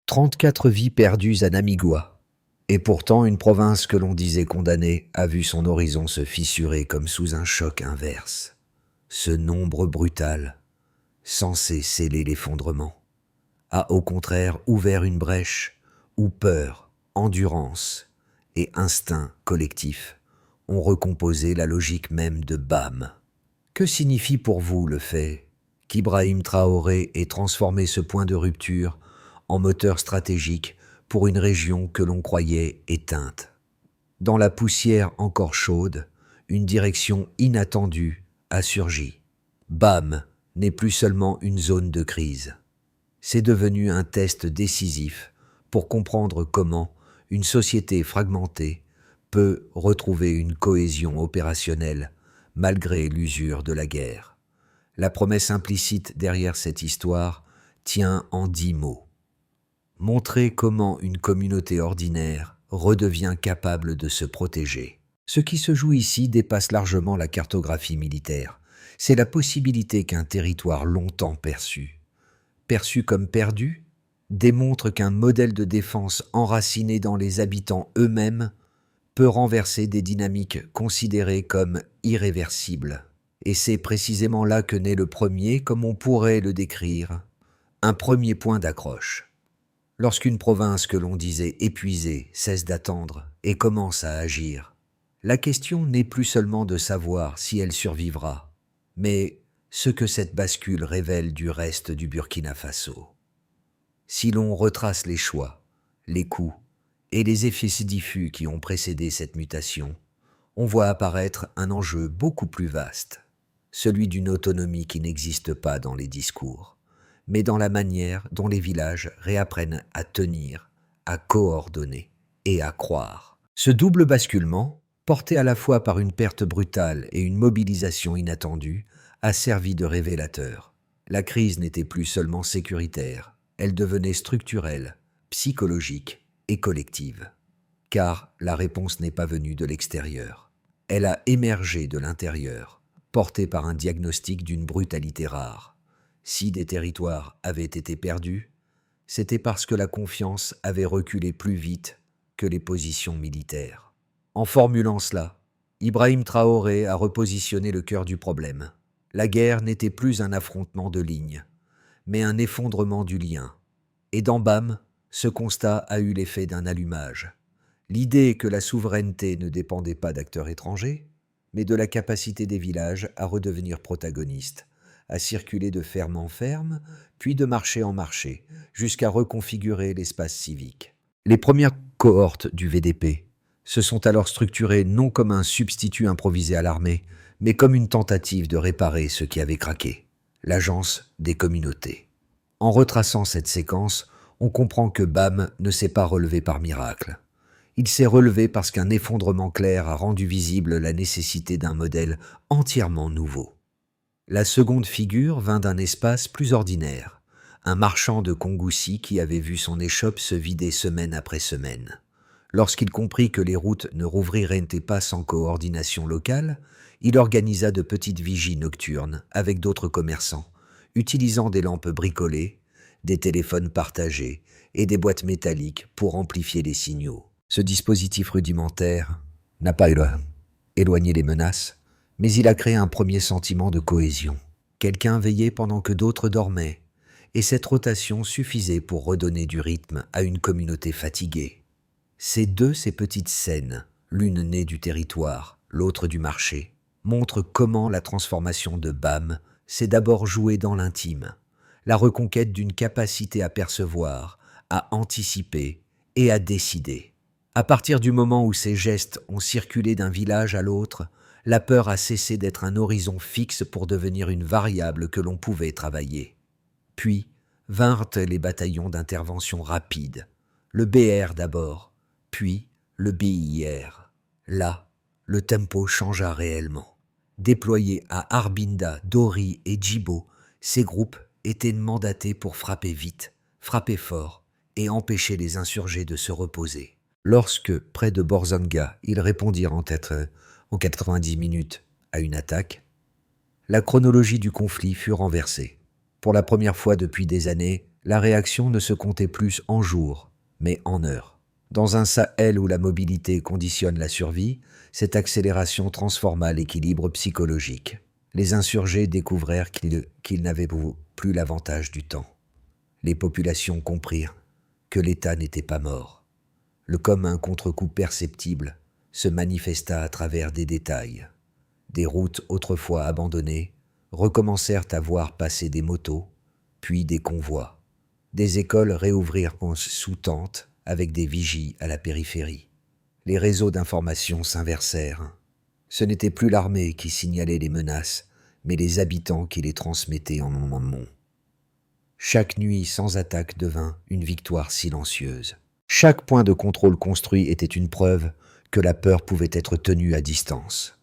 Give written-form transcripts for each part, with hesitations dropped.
34 vies perdues à Namigua. Et pourtant, une province que l'on disait condamnée a vu son horizon se fissurer comme sous un choc inverse. Ce nombre brutal, censé sceller l'effondrement, a au contraire ouvert une brèche où peur, endurance et instinct collectif ont recomposé la logique même de BAM. Que signifie pour vous le fait qu'Ibrahim Traoré ait transformé ce point de rupture en moteur stratégique pour une région que l'on croyait éteinte? Dans la poussière encore chaude, une direction inattendue a surgi. BAM n'est plus seulement une zone de crise. C'est devenu un test décisif pour comprendre comment une société fragmentée peut retrouver une cohésion opérationnelle malgré l'usure de la guerre. La promesse implicite derrière cette histoire tient en 10 mots. Montrer comment une communauté ordinaire redevient capable de se protéger. Ce qui se joue ici dépasse largement la cartographie militaire. C'est la possibilité qu'un territoire longtemps perçu comme perdu, démontre qu'un modèle de défense enraciné dans les habitants eux-mêmes peut renverser des dynamiques considérées comme irréversibles. Et c'est précisément là que naît le premier, comme on pourrait le décrire, un premier point d'accroche. Lorsqu'une province que l'on disait épuisée cesse d'attendre et commence à agir, la question n'est plus seulement de savoir si elle survivra, mais ce que cette bascule révèle du reste du Burkina Faso. Si l'on retrace les choix, les coups et les effets si diffus qui ont précédé cette mutation, on voit apparaître un enjeu beaucoup plus vaste, celui d'une autonomie qui n'existe pas dans les discours, mais dans la manière dont les villages réapprennent à tenir, à coordonner et à croire. Ce double basculement, porté à la fois par une perte brutale et une mobilisation inattendue, a servi de révélateur. La crise n'était plus seulement sécuritaire, elle devenait structurelle, psychologique et collective. Car la réponse n'est pas venue de l'extérieur. Elle a émergé de l'intérieur, portée par un diagnostic d'une brutalité rare. Si des territoires avaient été perdus, c'était parce que la confiance avait reculé plus vite que les positions militaires. En formulant cela, Ibrahim Traoré a repositionné le cœur du problème. La guerre n'était plus un affrontement de lignes, mais un effondrement du lien. Et dans BAM, ce constat a eu l'effet d'un allumage. L'idée que la souveraineté ne dépendait pas d'acteurs étrangers, mais de la capacité des villages à redevenir protagonistes, à circuler de ferme en ferme, puis de marché en marché, jusqu'à reconfigurer l'espace civique. Les premières cohortes du VDP se sont alors structurées non comme un substitut improvisé à l'armée, mais comme une tentative de réparer ce qui avait craqué, l'agence des communautés. En retraçant cette séquence, on comprend que BAM ne s'est pas relevé par miracle. Il s'est relevé parce qu'un effondrement clair a rendu visible la nécessité d'un modèle entièrement nouveau. La seconde figure vint d'un espace plus ordinaire, un marchand de Kongoussi qui avait vu son échoppe se vider semaine après semaine. Lorsqu'il comprit que les routes ne rouvriraient pas sans coordination locale, il organisa de petites vigies nocturnes avec d'autres commerçants, utilisant des lampes bricolées, des téléphones partagés et des boîtes métalliques pour amplifier les signaux. Ce dispositif rudimentaire n'a pas éloigné les menaces, mais il a créé un premier sentiment de cohésion. Quelqu'un veillait pendant que d'autres dormaient, et cette rotation suffisait pour redonner du rythme à une communauté fatiguée. Ces petites scènes, l'une née du territoire, l'autre du marché, montrent comment la transformation de BAM s'est d'abord jouée dans l'intime, la reconquête d'une capacité à percevoir, à anticiper et à décider. À partir du moment où ces gestes ont circulé d'un village à l'autre, la peur a cessé d'être un horizon fixe pour devenir une variable que l'on pouvait travailler. Puis vinrent les bataillons d'intervention rapide, le BR d'abord, puis le BIR. Là, le tempo changea réellement. Déployés à Arbinda, Dori et Djibo, ces groupes étaient mandatés pour frapper vite, frapper fort et empêcher les insurgés de se reposer. Lorsque, près de Borzanga, ils répondirent en 90 minutes à une attaque, la chronologie du conflit fut renversée. Pour la première fois depuis des années, La réaction ne se comptait plus en jours, mais en heures. Dans un Sahel où la mobilité conditionne la survie, cette accélération transforma l'équilibre psychologique. Les insurgés découvrèrent qu'ils n'avaient plus l'avantage du temps. Les populations comprirent que l'État n'était pas mort. Comme un contre-coup perceptible se manifesta à travers des détails. Des routes autrefois abandonnées recommencèrent à voir passer des motos, puis des convois. Des écoles réouvrirent sous tente avec des vigies à la périphérie. Les réseaux d'information s'inversèrent. Ce n'était plus l'armée qui signalait les menaces, mais les habitants qui les transmettaient en amont. Chaque nuit sans attaque devint une victoire silencieuse. Chaque point de contrôle construit était une preuve que la peur pouvait être tenue à distance.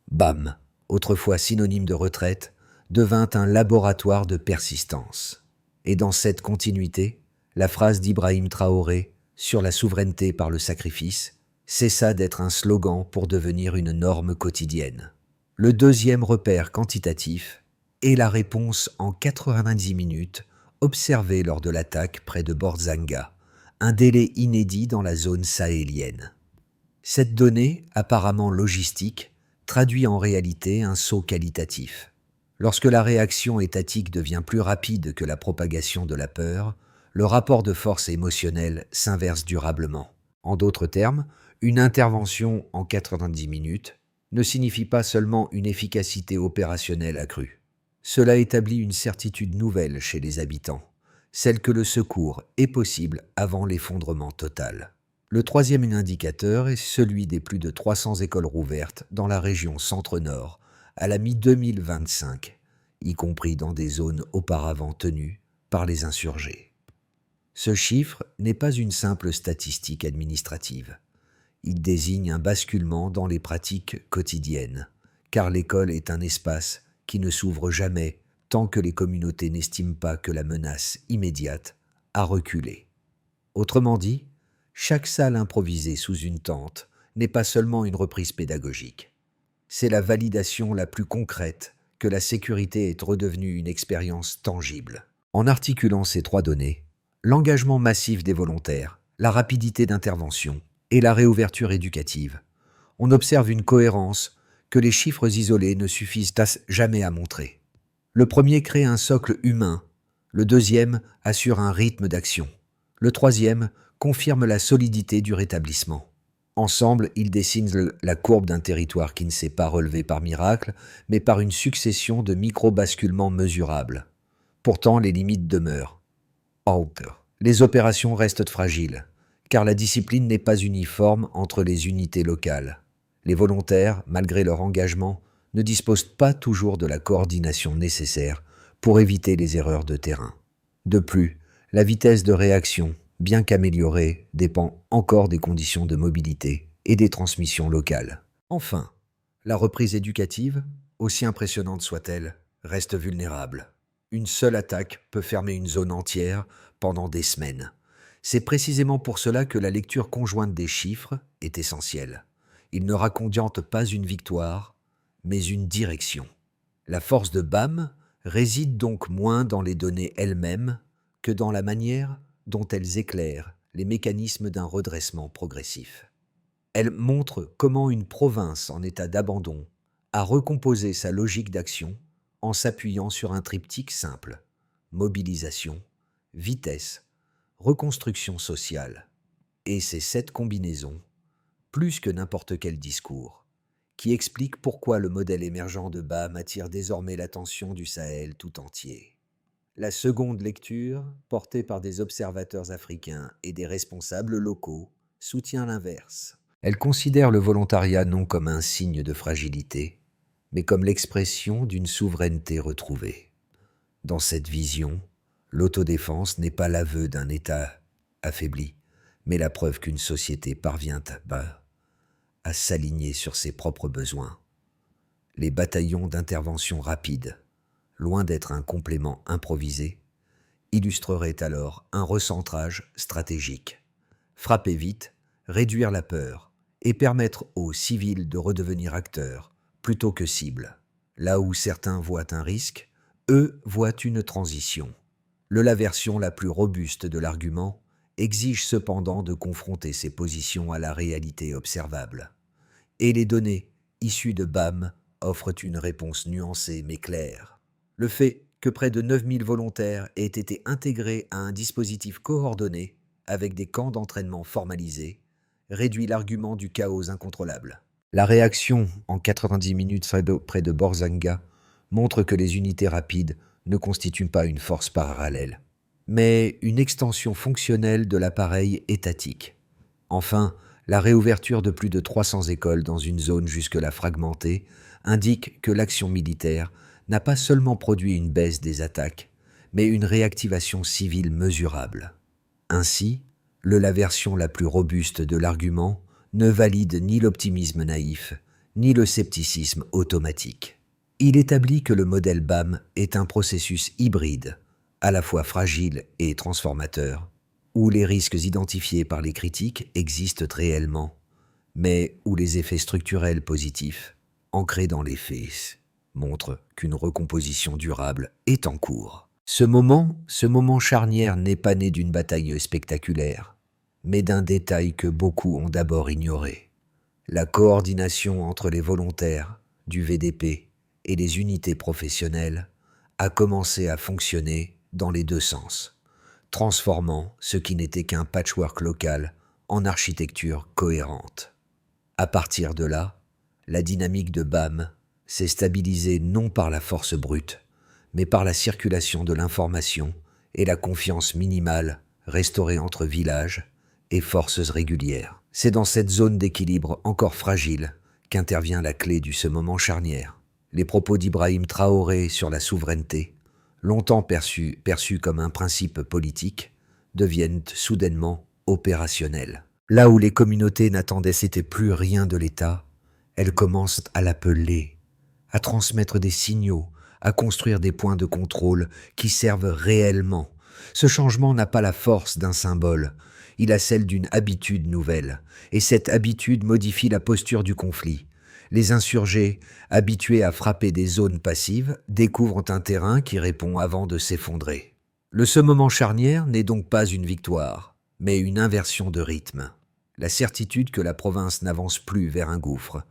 Bam, autrefois synonyme de retraite, devint un laboratoire de persistance. Et dans cette continuité, la phrase d'Ibrahim Traoré sur la souveraineté par le sacrifice cessa d'être un slogan pour devenir une norme quotidienne. Le deuxième repère quantitatif est la réponse en 90 minutes observée lors de l'attaque près de Borzanga, un délai inédit dans la zone sahélienne. Cette donnée, apparemment logistique, traduit en réalité un saut qualitatif. Lorsque la réaction étatique devient plus rapide que la propagation de la peur, le rapport de force émotionnelle s'inverse durablement. En d'autres termes, une intervention en 90 minutes ne signifie pas seulement une efficacité opérationnelle accrue. Cela établit une certitude nouvelle chez les habitants, celle que le secours est possible avant l'effondrement total. Le troisième indicateur est celui des plus de 300 écoles rouvertes dans la région centre-nord à la mi-2025, y compris dans des zones auparavant tenues par les insurgés. Ce chiffre n'est pas une simple statistique administrative. Il désigne un basculement dans les pratiques quotidiennes, car l'école est un espace qui ne s'ouvre jamais tant que les communautés n'estiment pas que la menace immédiate a reculé. Autrement dit, chaque salle improvisée sous une tente n'est pas seulement une reprise pédagogique. C'est la validation la plus concrète que la sécurité est redevenue une expérience tangible. En articulant ces trois données, l'engagement massif des volontaires, la rapidité d'intervention et la réouverture éducative, on observe une cohérence que les chiffres isolés ne suffisent jamais à montrer. Le premier crée un socle humain, le deuxième assure un rythme d'action, le troisième confirme la solidité du rétablissement. Ensemble, ils dessinent la courbe d'un territoire qui ne s'est pas relevé par miracle, mais par une succession de micro-basculements mesurables. Pourtant, les limites demeurent. Les opérations restent fragiles, car la discipline n'est pas uniforme entre les unités locales. Les volontaires, malgré leur engagement, ne disposent pas toujours de la coordination nécessaire pour éviter les erreurs de terrain. De plus, la vitesse de réaction, bien qu'améliorée, dépend encore des conditions de mobilité et des transmissions locales. Enfin, la reprise éducative, aussi impressionnante soit-elle, reste vulnérable. Une seule attaque peut fermer une zone entière pendant des semaines. C'est précisément pour cela que la lecture conjointe des chiffres est essentielle. Ils ne racontent pas une victoire, mais une direction. La force de BAM réside donc moins dans les données elles-mêmes que dans la manière dont elles éclairent les mécanismes d'un redressement progressif. Elles montrent comment une province en état d'abandon a recomposé sa logique d'action en s'appuyant sur un triptyque simple: mobilisation, vitesse, reconstruction sociale. Et c'est cette combinaison, plus que n'importe quel discours, qui explique pourquoi le modèle émergent de BAM attire désormais l'attention du Sahel tout entier. La seconde lecture, portée par des observateurs africains et des responsables locaux, soutient l'inverse. Elle considère le volontariat non comme un signe de fragilité, mais comme l'expression d'une souveraineté retrouvée. Dans cette vision, l'autodéfense n'est pas l'aveu d'un État affaibli, mais la preuve qu'une société parvient à s'aligner sur ses propres besoins. Les bataillons d'intervention rapide, loin d'être un complément improvisé, illustrerait alors un recentrage stratégique. Frapper vite, réduire la peur et permettre aux civils de redevenir acteurs plutôt que cibles. Là où certains voient un risque, eux voient une transition. La version la plus robuste de l'argument exige cependant de confronter ces positions à la réalité observable. Et les données issues de BAM offrent une réponse nuancée mais claire. Le fait que près de 9000 volontaires aient été intégrés à un dispositif coordonné avec des camps d'entraînement formalisés réduit l'argument du chaos incontrôlable. La réaction en 90 minutes près de Borzanga montre que les unités rapides ne constituent pas une force parallèle, mais une extension fonctionnelle de l'appareil étatique. Enfin, la réouverture de plus de 300 écoles dans une zone jusque-là fragmentée indique que l'action militaire n'a pas seulement produit une baisse des attaques, mais une réactivation civile mesurable. Ainsi, la version la plus robuste de l'argument ne valide ni l'optimisme naïf, ni le scepticisme automatique. Il établit que le modèle BAM est un processus hybride, à la fois fragile et transformateur, où les risques identifiés par les critiques existent réellement, mais où les effets structurels positifs, ancrés dans les faits, montrent qu'une recomposition durable est en cours. Ce moment charnière n'est pas né d'une bataille spectaculaire, mais d'un détail que beaucoup ont d'abord ignoré. La coordination entre les volontaires du VDP et les unités professionnelles a commencé à fonctionner dans les deux sens, transformant ce qui n'était qu'un patchwork local en architecture cohérente. À partir de là, la dynamique de BAM s'est stabilisée non par la force brute, mais par la circulation de l'information et la confiance minimale restaurée entre villages et forces régulières. C'est dans cette zone d'équilibre encore fragile qu'intervient la clé de ce moment charnière. Les propos d'Ibrahim Traoré sur la souveraineté, longtemps perçus comme un principe politique, deviennent soudainement opérationnels. Là où les communautés n'attendaient plus rien de l'État, elles commencent à l'appeler, à transmettre des signaux, à construire des points de contrôle qui servent réellement. Ce changement n'a pas la force d'un symbole, il a celle d'une habitude nouvelle, et cette habitude modifie la posture du conflit. Les insurgés, habitués à frapper des zones passives, découvrent un terrain qui répond avant de s'effondrer. Ce moment charnière n'est donc pas une victoire, mais une inversion de rythme. La certitude que la province n'avance plus vers un gouffre,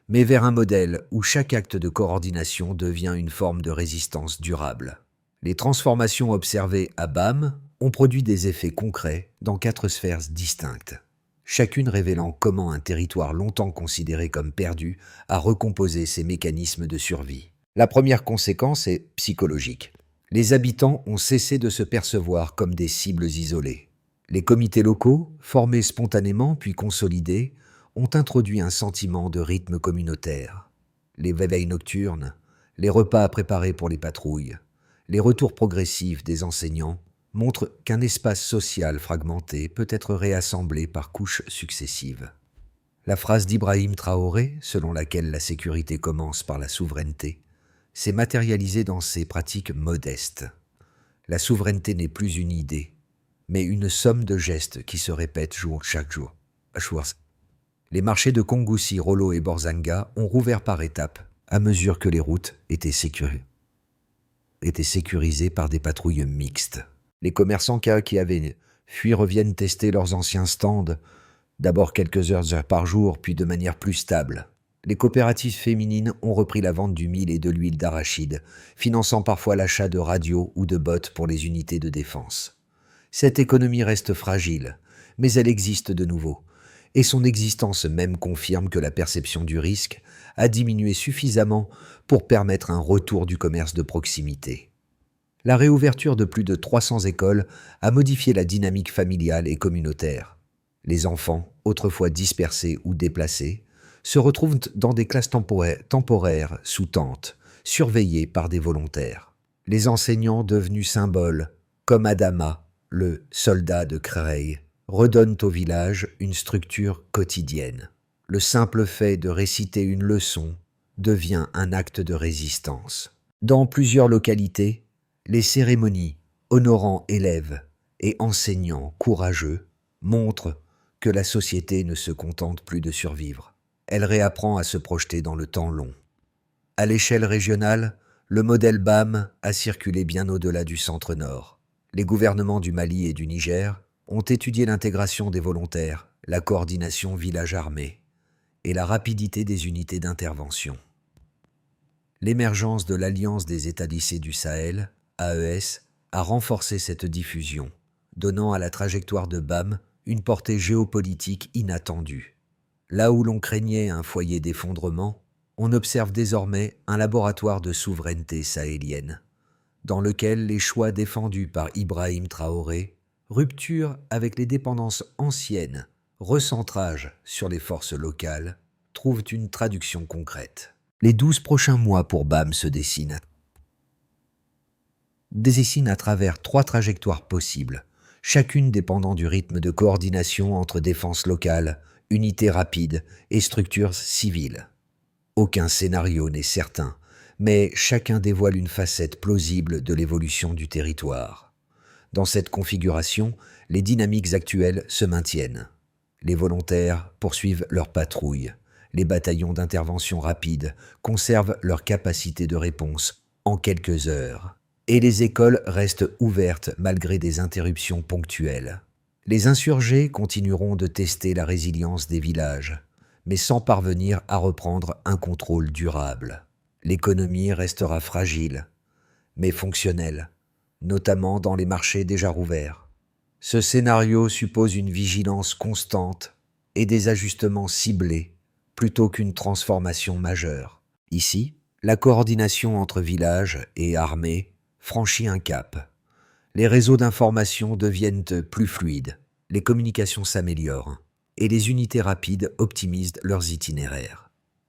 mais vers un modèle où chaque acte de coordination devient une forme de résistance durable. Les transformations observées à BAM ont produit des effets concrets dans 4 sphères distinctes, chacune révélant comment un territoire longtemps considéré comme perdu a recomposé ses mécanismes de survie. La première conséquence est psychologique. Les habitants ont cessé de se percevoir comme des cibles isolées. Les comités locaux, formés spontanément puis consolidés, ont introduit un sentiment de rythme communautaire. Les réveils nocturnes, les repas préparés pour les patrouilles, les retours progressifs des enseignants montrent qu'un espace social fragmenté peut être réassemblé par couches successives. La phrase d'Ibrahim Traoré, selon laquelle la sécurité commence par la souveraineté, s'est matérialisée dans ces pratiques modestes. La souveraineté n'est plus une idée, mais une somme de gestes qui se répètent chaque jour. Les marchés de Kongoussi, Rollo et Borzanga ont rouvert par étapes, à mesure que les routes étaient sécurisées par des patrouilles mixtes. Les commerçants qui avaient fui reviennent tester leurs anciens stands, d'abord quelques heures par jour, puis de manière plus stable. Les coopératives féminines ont repris la vente du mil et de l'huile d'arachide, finançant parfois l'achat de radios ou de bottes pour les unités de défense. Cette économie reste fragile, mais elle existe de nouveau, et son existence même confirme que la perception du risque a diminué suffisamment pour permettre un retour du commerce de proximité. La réouverture de plus de 300 écoles a modifié la dynamique familiale et communautaire. Les enfants, autrefois dispersés ou déplacés, se retrouvent dans des classes temporaires sous tente, surveillées par des volontaires. Les enseignants devenus symboles, comme Adama, le soldat de Creil, redonnent au village une structure quotidienne. Le simple fait de réciter une leçon devient un acte de résistance. Dans plusieurs localités, les cérémonies honorant élèves et enseignants courageux montrent que la société ne se contente plus de survivre. Elle réapprend à se projeter dans le temps long. À l'échelle régionale, le modèle BAM a circulé bien au-delà du centre-nord. Les gouvernements du Mali et du Niger ont étudié l'intégration des volontaires, la coordination village-armée et la rapidité des unités d'intervention. L'émergence de l'Alliance des États lycées du Sahel, AES, a renforcé cette diffusion, donnant à la trajectoire de BAM une portée géopolitique inattendue. Là où l'on craignait un foyer d'effondrement, on observe désormais un laboratoire de souveraineté sahélienne, dans lequel les choix défendus par Ibrahim Traoré, rupture avec les dépendances anciennes, recentrage sur les forces locales, trouvent une traduction concrète. Les 12 prochains mois pour BAM se dessinent à travers 3 trajectoires possibles, chacune dépendant du rythme de coordination entre défense locale, unités rapides et structures civiles. Aucun scénario n'est certain, mais chacun dévoile une facette plausible de l'évolution du territoire. Dans cette configuration, les dynamiques actuelles se maintiennent. Les volontaires poursuivent leur patrouille. Les bataillons d'intervention rapide conservent leur capacité de réponse en quelques heures. Et les écoles restent ouvertes malgré des interruptions ponctuelles. Les insurgés continueront de tester la résilience des villages, mais sans parvenir à reprendre un contrôle durable. L'économie restera fragile, mais fonctionnelle, notamment dans les marchés déjà rouverts. Ce scénario suppose une vigilance constante et des ajustements ciblés, plutôt qu'une transformation majeure. Ici, la coordination entre villages et armées franchit un cap. Les réseaux d'information deviennent plus fluides, les communications s'améliorent et les unités rapides optimisent leurs itinéraires.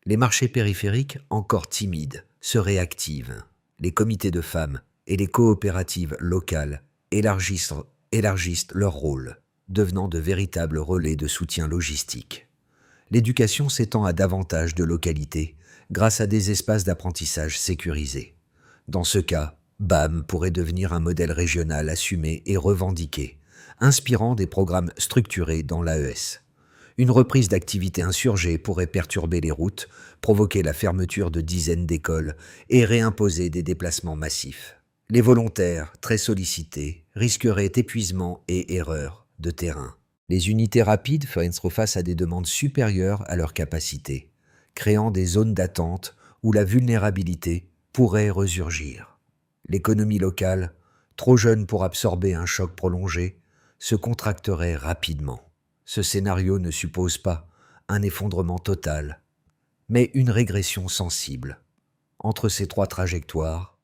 Les marchés périphériques, encore timides, se réactivent. Les comités de femmes et les coopératives locales élargissent leur rôle, devenant de véritables relais de soutien logistique. L'éducation s'étend à davantage de localités grâce à des espaces d'apprentissage sécurisés. Dans ce cas, BAM pourrait devenir un modèle régional assumé et revendiqué, inspirant des programmes structurés dans l'AES. Une reprise d'activité insurgée pourrait perturber les routes, provoquer la fermeture de dizaines d'écoles et réimposer des déplacements massifs. Les volontaires, très sollicités, risqueraient épuisement et erreurs de terrain. Les unités rapides feront face à des demandes supérieures à leur capacité, créant des zones d'attente où la vulnérabilité pourrait resurgir. L'économie locale, trop jeune pour absorber un choc prolongé, se contracterait rapidement. Ce scénario ne suppose pas un effondrement total, mais une régression sensible. Entre ces 3 trajectoires,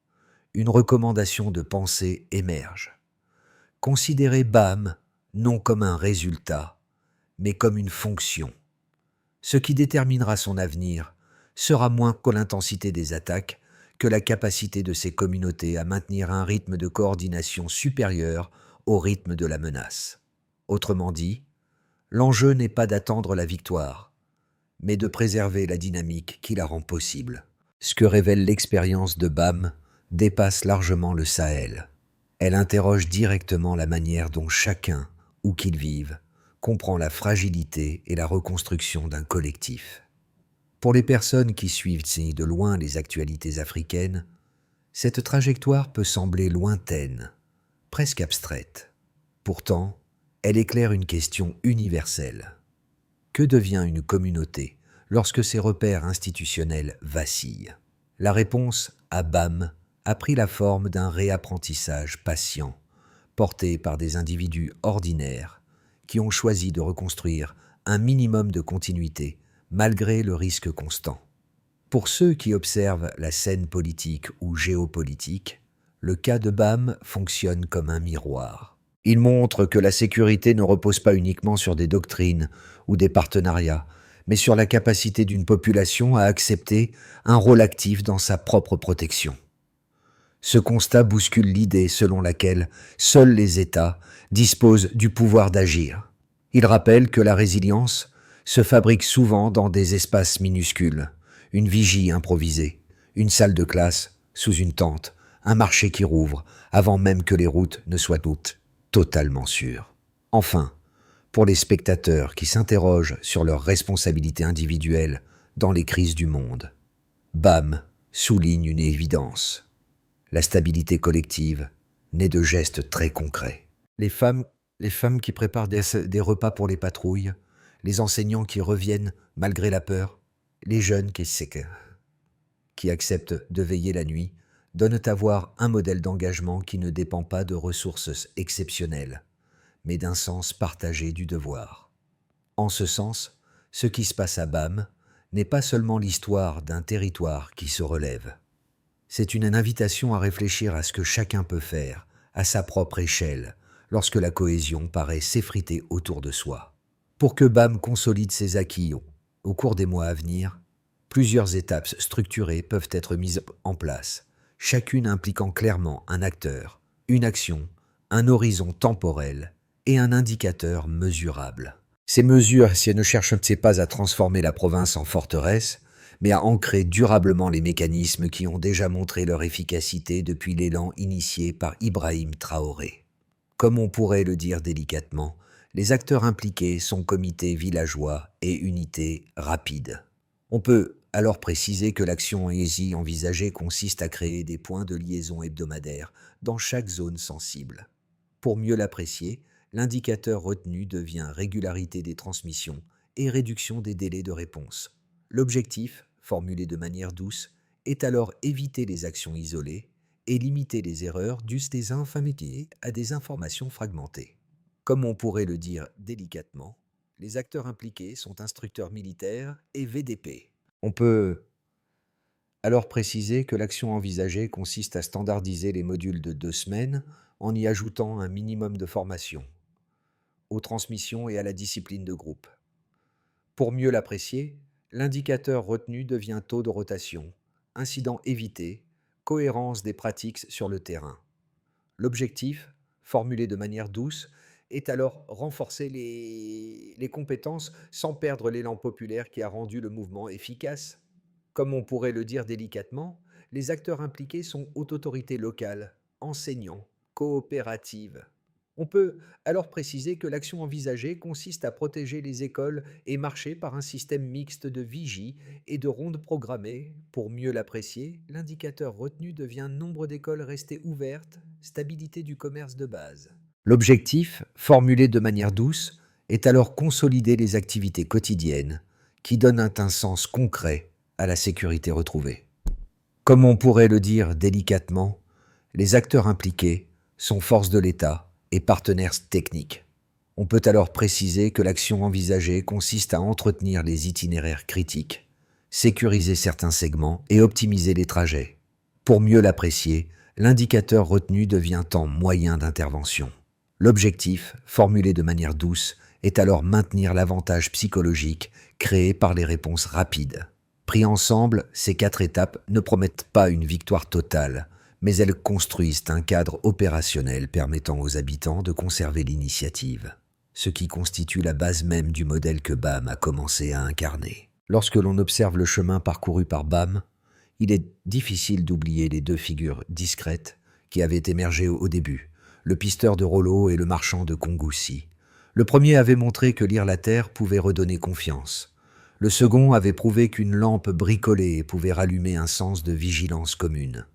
une recommandation de pensée émerge. Considérez BAM non comme un résultat, mais comme une fonction. Ce qui déterminera son avenir sera moins que l'intensité des attaques que la capacité de ces communautés à maintenir un rythme de coordination supérieur au rythme de la menace. Autrement dit, l'enjeu n'est pas d'attendre la victoire, mais de préserver la dynamique qui la rend possible. Ce que révèle l'expérience de BAM dépasse largement le Sahel. Elle interroge directement la manière dont chacun, où qu'il vive, comprend la fragilité et la reconstruction d'un collectif. Pour les personnes qui suivent de loin les actualités africaines, cette trajectoire peut sembler lointaine, presque abstraite. Pourtant, elle éclaire une question universelle. Que devient une communauté lorsque ses repères institutionnels vacillent? La réponse à BAM a pris la forme d'un réapprentissage patient, porté par des individus ordinaires qui ont choisi de reconstruire un minimum de continuité malgré le risque constant. Pour ceux qui observent la scène politique ou géopolitique, le cas de BAM fonctionne comme un miroir. Il montre que la sécurité ne repose pas uniquement sur des doctrines ou des partenariats, mais sur la capacité d'une population à accepter un rôle actif dans sa propre protection. Ce constat bouscule l'idée selon laquelle seuls les États disposent du pouvoir d'agir. Il rappelle que la résilience se fabrique souvent dans des espaces minuscules, une vigie improvisée, une salle de classe sous une tente, un marché qui rouvre avant même que les routes ne soient toutes totalement sûres. Enfin, pour les spectateurs qui s'interrogent sur leurs responsabilités individuelles dans les crises du monde, BAM souligne une évidence. La stabilité collective née de gestes très concrets. Les femmes qui préparent des repas pour les patrouilles, les enseignants qui reviennent malgré la peur, les jeunes qui acceptent de veiller la nuit, donnent à voir un modèle d'engagement qui ne dépend pas de ressources exceptionnelles, mais d'un sens partagé du devoir. En ce sens, ce qui se passe à BAM n'est pas seulement l'histoire d'un territoire qui se relève. C'est une invitation à réfléchir à ce que chacun peut faire, à sa propre échelle, lorsque la cohésion paraît s'effriter autour de soi. Pour que BAM consolide ses acquis au cours des mois à venir, plusieurs étapes structurées peuvent être mises en place, chacune impliquant clairement un acteur, une action, un horizon temporel et un indicateur mesurable. Ces mesures, si elles ne cherchent pas à transformer la province en forteresse, mais à ancrer durablement les mécanismes qui ont déjà montré leur efficacité depuis l'élan initié par Ibrahim Traoré. Comme on pourrait le dire délicatement, les acteurs impliqués sont comités villageois et unités rapides. On peut alors préciser que l'action ESI envisagée consiste à créer des points de liaison hebdomadaires dans chaque zone sensible. Pour mieux l'apprécier, l'indicateur retenu devient régularité des transmissions et réduction des délais de réponse. L'objectif, formulé de manière douce, est alors éviter les actions isolées et limiter les erreurs dues à des informations fragmentées. Comme on pourrait le dire délicatement, les acteurs impliqués sont instructeurs militaires et VDP. On peut alors préciser que l'action envisagée consiste à standardiser les modules de 2 semaines en y ajoutant un minimum de formation aux transmissions et à la discipline de groupe. Pour mieux l'apprécier, l'indicateur retenu devient taux de rotation, incident évité, cohérence des pratiques sur le terrain. L'objectif, formulé de manière douce, est alors renforcer les compétences sans perdre l'élan populaire qui a rendu le mouvement efficace. Comme on pourrait le dire délicatement, les acteurs impliqués sont haute autorité locale, enseignants, coopératives. On peut alors préciser que l'action envisagée consiste à protéger les écoles et marchés par un système mixte de vigie et de rondes programmées. Pour mieux l'apprécier, l'indicateur retenu devient nombre d'écoles restées ouvertes, stabilité du commerce de base. L'objectif, formulé de manière douce, est alors consolider les activités quotidiennes qui donnent un sens concret à la sécurité retrouvée. Comme on pourrait le dire délicatement, les acteurs impliqués sont forces de l'État et partenaires techniques. On peut alors préciser que l'action envisagée consiste à entretenir les itinéraires critiques, sécuriser certains segments et optimiser les trajets. Pour mieux l'apprécier, l'indicateur retenu devient temps moyen d'intervention. L'objectif, formulé de manière douce, est alors maintenir l'avantage psychologique créé par les réponses rapides. Pris ensemble, ces 4 étapes ne promettent pas une victoire totale, mais elles construisent un cadre opérationnel permettant aux habitants de conserver l'initiative, ce qui constitue la base même du modèle que BAM a commencé à incarner. Lorsque l'on observe le chemin parcouru par BAM, il est difficile d'oublier les 2 figures discrètes qui avaient émergé au début, le pisteur de Rollo et le marchand de Kongoussi. Le premier avait montré que lire la terre pouvait redonner confiance. Le second avait prouvé qu'une lampe bricolée pouvait rallumer un sens de vigilance commune.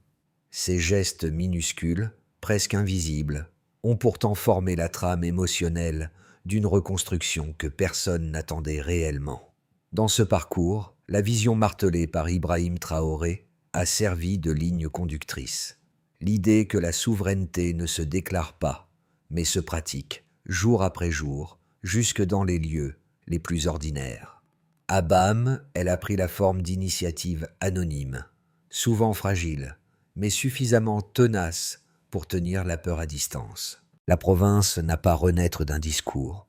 Ces gestes minuscules, presque invisibles, ont pourtant formé la trame émotionnelle d'une reconstruction que personne n'attendait réellement. Dans ce parcours, la vision martelée par Ibrahim Traoré a servi de ligne conductrice. L'idée que la souveraineté ne se déclare pas, mais se pratique, jour après jour, jusque dans les lieux les plus ordinaires. À BAM, elle a pris la forme d'initiatives anonymes, souvent fragiles, mais suffisamment tenaces pour tenir la peur à distance. La province n'a pas renaître d'un discours,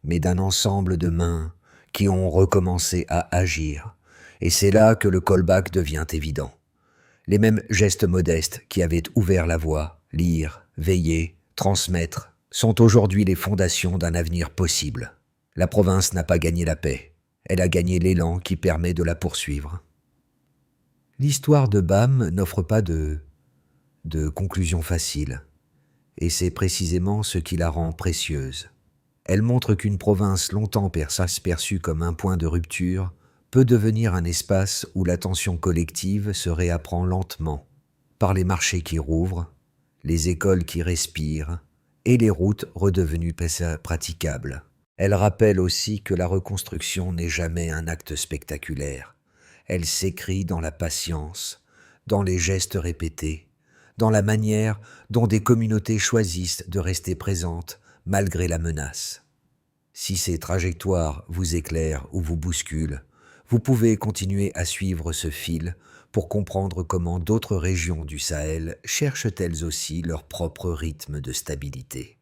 mais d'un ensemble de mains qui ont recommencé à agir, et c'est là que le callback devient évident. Les mêmes gestes modestes qui avaient ouvert la voie, lire, veiller, transmettre, sont aujourd'hui les fondations d'un avenir possible. La province n'a pas gagné la paix, elle a gagné l'élan qui permet de la poursuivre. L'histoire de BAM n'offre pas de conclusion facile, et c'est précisément ce qui la rend précieuse. Elle montre qu'une province longtemps perçue comme un point de rupture peut devenir un espace où l'attention collective se réapprend lentement, par les marchés qui rouvrent, les écoles qui respirent et les routes redevenues praticables. Elle rappelle aussi que la reconstruction n'est jamais un acte spectaculaire. Elle s'écrit dans la patience, dans les gestes répétés, dans la manière dont des communautés choisissent de rester présentes malgré la menace. Si ces trajectoires vous éclairent ou vous bousculent, vous pouvez continuer à suivre ce fil pour comprendre comment d'autres régions du Sahel cherchent elles aussi leur propre rythme de stabilité.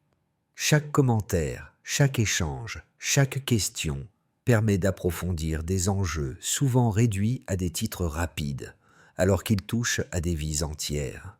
Chaque commentaire, chaque échange, chaque question permet d'approfondir des enjeux souvent réduits à des titres rapides, alors qu'ils touchent à des vies entières.